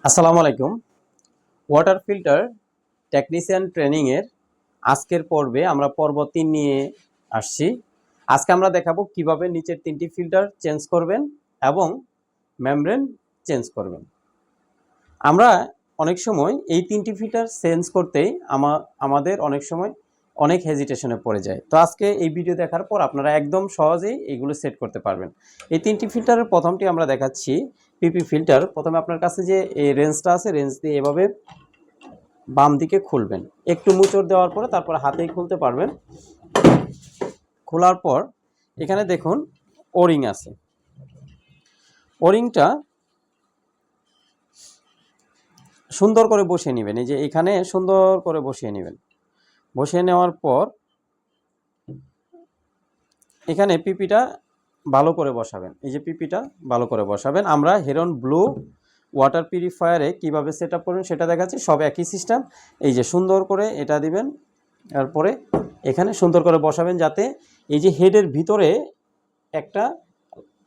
আসসালামু আলাইকুম। Water filter technician ট্রেনিংয়ের আজকের পর্বে আমরা পর্ব ৩ নিয়ে আসছি। আজকে আমরা দেখাবো কিভাবে নিচের ৩টি ফিল্টার চেঞ্জ করবেন এবং মেমব্রেন চেঞ্জ করবেন। আমরা অনেক সময় এই ৩টি ফিল্টার চেঞ্জ করতেই আমাদের অনেক সময় অনেক হেজিটেশনে পড়ে যায়। তো আজকে এই ভিডিও দেখার পর আপনারা একদম সহজেই এইগুলো সেট করতে পারবেন। এই ৩টি ফিল্টারের প্রথমটি আমরা দেখাচ্ছি পিপি ফিল্টার। প্রথমে আপনার কাছে যে এই রেঞ্জটা আছে, রেঞ্জ দিয়ে এভাবে বাম দিকে খুলবেন, একটু মুচড় দেওয়ার পরে তারপর হাতেই খুলতে পারবেন। খোলার পর এখানে দেখুন ওরিং আছে। ওরিংটা সুন্দর করে বসিয়ে নেবেন। এই যে এখানে সুন্দর করে বসিয়ে নেবেন। বসিয়ে নেওয়ার পর এখানে পিপিটা ভালো করে বসাবেন। এই যে পিপিটা ভালো করে বসাবেন। আমরা হেরন ব্লু ওয়াটার পিউরিফায়ারে কীভাবে সেট আপ করবেন সেটা দেখাচ্ছি। সব একই সিস্টেম। এই যে সুন্দর করে এটা দিবেন, তারপরে এখানে সুন্দর করে বসাবেন যাতে এই যে হেডের ভিতরে একটা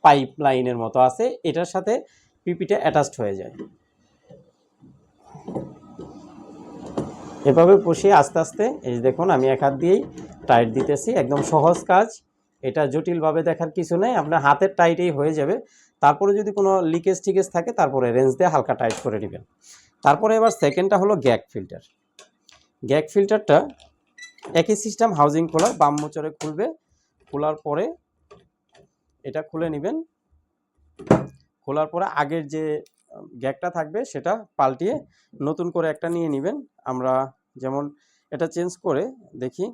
পাইপ লাইনের মতো আছে, এটার সাথে পিপিটা অ্যাটাচড হয়ে যায়। এভাবে বসিয়ে আস্তে আস্তে এই যে দেখুন আমি এক হাত দিয়েই টাইট দিতেছি। একদম সহজ কাজ, এটা জটিলভাবে দেখার কিছু নেই, আপনার হাতের টাইটেই হয়ে যাবে। তারপরে যদি কোনো লিকেজ টিকেজ থাকে তারপরে রেঞ্জ দিয়ে হালকা টাইট করে নেবেন। তারপরে এবার সেকেন্ডটা হলো গ্যাগ ফিল্টার। গ্যাগ ফিল্টারটা একই সিস্টেম, হাউজিং খোলা, বাম মোচরে খুলবে। খোলার পরে এটা খুলে নেবেন। খোলার পরে আগের যে গ্যাগটা থাকবে সেটা পাল্টিয়ে নতুন করে একটা নিয়ে নেবেন। আমরা যেমন এটা চেঞ্জ করে দেখি,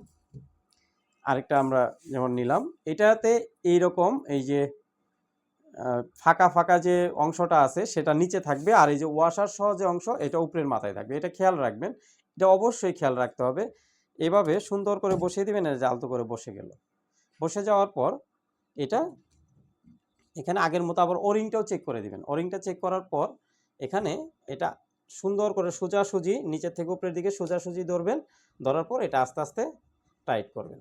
আরেকটা আমরা যেমন নিলাম, এটাতে এইরকম এই যে ফাঁকা ফাঁকা যে অংশটা আছে সেটা নিচে থাকবে, আর এই যে ওয়াশার সহ যে অংশ এটা উপরের মাথায় থাকবে। এটা খেয়াল রাখবেন, এটা অবশ্যই খেয়াল রাখতে হবে। এভাবে সুন্দর করে বসিয়ে দিবেন। এটা আলতো করে বসে গেল। বসে যাওয়ার পর এটা এখানে আগের মতো আবার ওরিংটাও চেক করে দিবেন। ওরিংটা চেক করার পর এখানে এটা সুন্দর করে সোজাসুজি নিচের থেকে উপরের দিকে সোজাসুজি ধরবেন। ধরার পর এটা আস্তে আস্তে টাইট করবেন।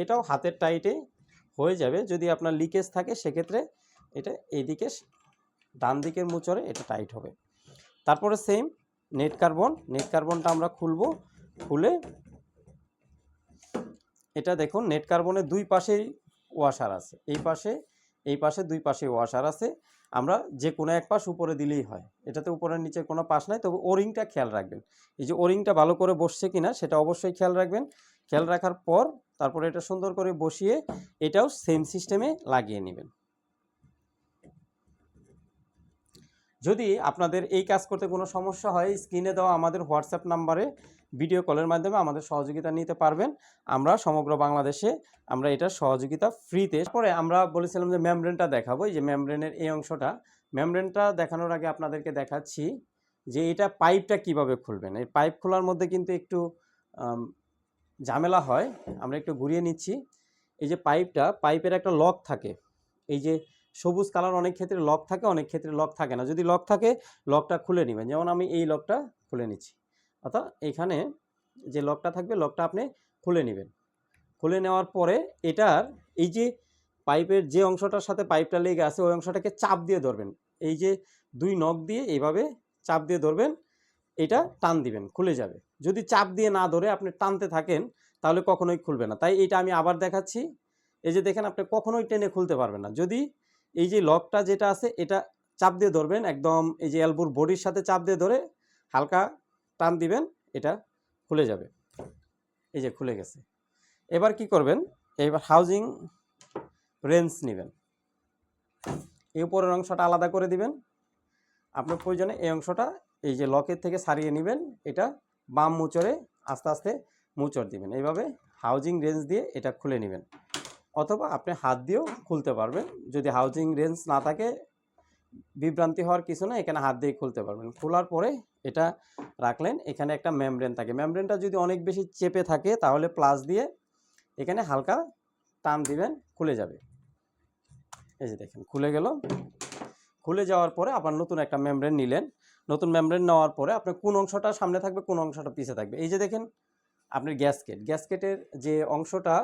এটাও হাতের টাইটে হয়ে যাবে। যদি আপনার লিকেজ থাকে সেক্ষেত্রে এটা এইদিকে ডান দিকের মুচড়ে এটা টাইট হবে। তারপরে সেম নেট কার্বনটা আমরা খুলবো। খুলে এটা দেখুন নেট কার্বনের দুই পাশেই ওয়াশার আছে, এই পাশে দুই পাশে ওয়াশার আছে। আমরা যে কোনো এক পাশ উপরে দিলেই হয়, এটাতে উপরের নিচের কোনো পাশ নাই। তবে ওরিংটা খেয়াল রাখবেন, এই যে ওরিংটা ভালো করে বসছে কিনা সেটা অবশ্যই খেয়াল রাখবেন। খেয়াল রাখার পর তারপরে এটা সুন্দর করে বসিয়ে এটাও সেম সিস্টেমে লাগিয়ে নেবেন। যদি আপনাদের এই কাজ করতে কোনো সমস্যা হয়, স্ক্রিনে দেওয়া আমাদের হোয়াটসঅ্যাপ নাম্বারে ভিডিও কলের মাধ্যমে আমাদের সহযোগিতা নিতে পারবেন। আমরা সমগ্র বাংলাদেশে আমরা এটার সহযোগিতা ফ্রিতে। তারপরে আমরা বলেছিলাম যে মেমব্রেনটা দেখাবো। এই যে মেমব্রেনের এই অংশটা, মেমব্রেনটা দেখানোর আগে আপনাদেরকে দেখাচ্ছি যে এটা পাইপটা কিভাবে খুলবেন। এই পাইপ খোলার মধ্যে কিন্তু একটু ঝামেলা হয়। আমরা একটু ঘুরিয়ে নিচ্ছি। এই যে পাইপের একটা লক থাকে, এই যে সবুজ কালার, অনেক ক্ষেত্রে লক থাকে, অনেক ক্ষেত্রে লক থাকে না। যদি লক থাকে লকটা খুলে নেবেন। যেমন আমি এই লকটা খুলে নিচ্ছি, অর্থাৎ এখানে যে লকটা থাকবে লকটা আপনি খুলে নেবেন। খুলে নেওয়ার পরে এটার এই যে পাইপের যে অংশটার সাথে পাইপটা লেগে আছে ওই অংশটাকে চাপ দিয়ে ধরবেন। এই যে দুই নখ দিয়ে এইভাবে চাপ দিয়ে ধরবেন, এটা টান দিবেন, খুলে যাবে। যদি চাপ দিয়ে না ধরে আপনি টানতে থাকেন তাহলে কখনোই খুলবে না। তাই এটা আমি আবার দেখাচ্ছি। এই যে দেখেন, আপনি কখনোই টেনে খুলতে পারবেন না। যদি এই যে লকটা যেটা আছে এটা চাপ দিয়ে ধরবেন, একদম এই যে এলবোর বডির সাথে চাপ দিয়ে ধরে হালকা টান দিবেন, এটা খুলে যাবে। এই যে খুলে গেছে। এবার কি করবেন, এবার হাউজিং রেঞ্জ নেবেন, এই উপরের অংশটা আলাদা করে দিবেন। আপনার প্রয়োজনে এই অংশটা এই যে লকের থেকে ছাড়িয়ে নেবেন। এটা বাম মুচড়ে আস্তে আস্তে মুচড় দিবেন। এইভাবে হাউজিং রেঞ্জ দিয়ে এটা খুলে নেবেন, অথবা আপনি হাত দিয়েও খুলতে পারবেন। যদি হাউজিং রেঞ্জ না থাকে বিভ্রান্তি হওয়ার কিছু না, এখানে হাত দিয়ে খুলতে পারবেন। খোলার পরে এটা রাখলেন। এখানে একটা মেমব্রেন থাকে, মেমব্রেনটা যদি অনেক বেশি চেপে থাকে তাহলে প্লাস দিয়ে এখানে হালকা টান দিবেন, খুলে যাবে। এই যে দেখেন খুলে গেল। খুলে যাওয়ার পরে আবার নতুন একটা মেমব্রেন নিলেন। নতুন মেমব্রেন নেওয়ার পরে আপনার কোন অংশটা সামনে থাকবে কোন অংশটা পিছে থাকবে। এই যে দেখেন আপনার গ্যাসকেটের যে অংশটা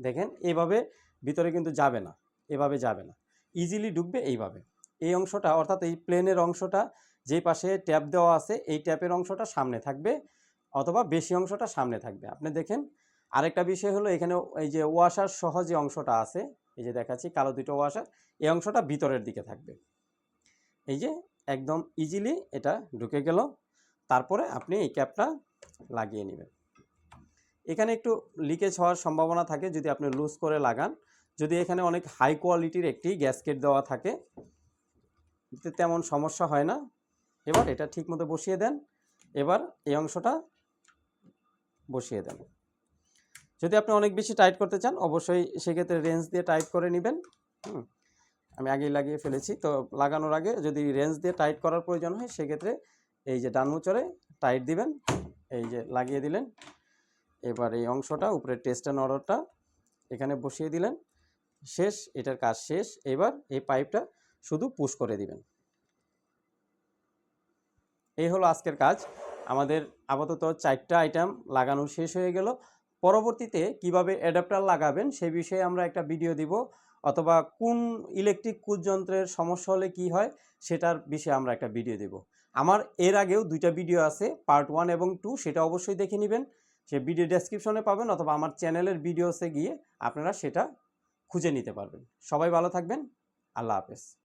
দেখেন এইভাবে ভিতরে কিন্তু যাবে না, এভাবে যাবে না, ইজিলি ঢুকবে এইভাবে। এই অংশটা অর্থাৎ এই প্লেনের অংশটা যেই পাশে ট্যাপ দেওয়া আছে এই ট্যাপের অংশটা সামনে থাকবে অথবা বেশি অংশটা সামনে থাকবে। আপনি দেখেন আরেকটা বিষয় হলো এখানে এই যে ওয়াশার সহ যে অংশটা আছে, এই যে দেখাচ্ছি কালো দুটো ওয়াশার, এই অংশটা ভিতরের দিকে থাকবে। এই যে একদম ইজিলি এটা ঢুকে গেল। তারপরে আপনি এই ক্যাপটা লাগিয়ে নেবেন। এখানে একটু লিকেজ হওয়ার সম্ভাবনা থাকে যদি আপনি লুজ করে লাগান। যদি এখানে অনেক হাই কোয়ালিটির একটি গ্যাসকেট দেওয়া থাকে তেমন সমস্যা হয় না। এবার এটা ঠিকমতো বসিয়ে দেন। এবার এই অংশটা বসিয়ে দেন। যদি আপনি অনেক বেশি টাইট করতে চান অবশ্যই সেক্ষেত্রে রেঞ্জ দিয়ে টাইট করে নেবেন। আমি আগেই লাগিয়ে ফেলেছি, তো লাগানোর আগে যদি রেঞ্জ দিয়ে টাইট করার প্রয়োজন হয় সেক্ষেত্রে এই যে ডান মোচড়ে টাইট দিবেন, এই যে লাগিয়ে দিলেন। এবার এই অংশটা উপরে টেস্টার নড়টা এখানে বসিয়ে দিলেন, শেষ, এটার কাজ শেষ। এবার এই পাইপটা শুধু পুশ করে দিবেন। এই হলো আজকের কাজ। আমাদের আপাতত 4টা আইটেম লাগানো শেষ হয়ে গেল। পরবর্তীতে কিভাবে অ্যাডাপ্টার লাগাবেন সে বিষয়ে আমরা একটা ভিডিও দিব, অথবা কোন ইলেকট্রিক কুজ যন্ত্রের সমস্যা হলে কি হয় সেটার বিষয়ে আমরা একটা ভিডিও দেব। আমার এর আগেও 2টা ভিডিও আছে, পার্ট 1 এবং 2, সেটা অবশ্যই দেখে নেবেন। সে ভিডিও ডেসক্রিপশনে পাবেন অথবা আমার চ্যানেলের ভিডিওসে গিয়ে আপনারা সেটা খুঁজে নিতে পারবেন। সবাই ভালো থাকবেন। আল্লাহ হাফেজ।